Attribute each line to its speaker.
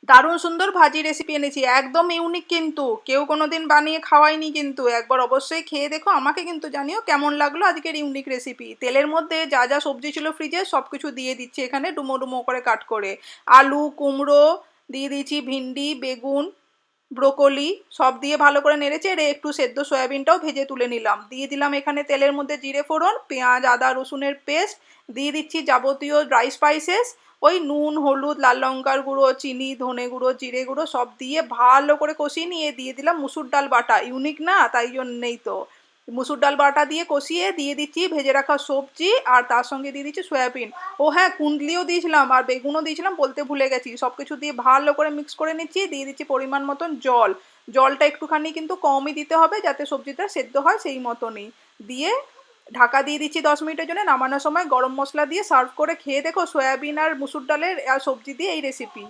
Speaker 1: দারুণ সুন্দর ভাজি রেসিপি এনেছি, একদম ইউনিক, কিন্তু কেউ কোনোদিন বানিয়ে খাওয়ায়নি, কিন্তু একবার অবশ্যই খেয়ে দেখো, আমাকে কিন্তু জানিও কেমন লাগলো আজকের ইউনিক রেসিপি। তেলের মধ্যে যা যা সবজি ছিল ফ্রিজে সবকিছু দিয়ে দিচ্ছি এখানে ডুমো ডুমো করে কাট করে। আলু, কুমড়ো দিয়ে দিয়েছি, ভিন্ডি, বেগুন, ব্রোকলি সব দিয়ে ভালো করে নেড়েচেড়ে একটু সেদ্ধ সয়াবিনটাও ভেজে তুলে নিলাম, দিয়ে দিলাম এখানে তেলের মধ্যে জিরে ফোড়ন, পেঁয়াজ, আদা, রসুনের পেস্ট, দিয়ে দিচ্ছি যাবতীয় ড্রাই স্পাইসেস, ওই নুন, হলুদ, লাল লঙ্কার গুঁড়ো, চিনি, ধনে গুঁড়ো, জিরে গুঁড়ো সব দিয়ে ভালো করে কষিয়ে নিয়ে দিয়ে দিলাম মুসুর ডাল বাটা, ইউনিক না তাই জন্যেই তো। মুসুর ডাল বাটা দিয়ে কষিয়ে দিয়ে দিচ্ছি ভেজে রাখা সবজি, আর তার সঙ্গে দিয়ে দিচ্ছি সয়াবিন। ও হ্যাঁ, কুন্দলিও দিয়েছিলাম আর বেগুনও দিয়েছিলাম, বলতে ভুলে গেছি। সবকিছু দিয়ে ভালো করে মিক্স করে নিচ্ছি, দিয়ে দিচ্ছি পরিমাণ মতন জল। জলটা একটুখানি কিন্তু কমই দিতে হবে যাতে সবজিটা সেদ্ধ হয় সেই মতনই। দিয়ে ঢাকা দিয়ে দিচ্ছি 10 মিনিটের জন্য। নামানোর সময় গরম মশলা দিয়ে সার্ভ করে খেয়ে দেখো, সয়াবিন আর মুসুর ডালের আর সবজি দিয়ে এই রেসিপি।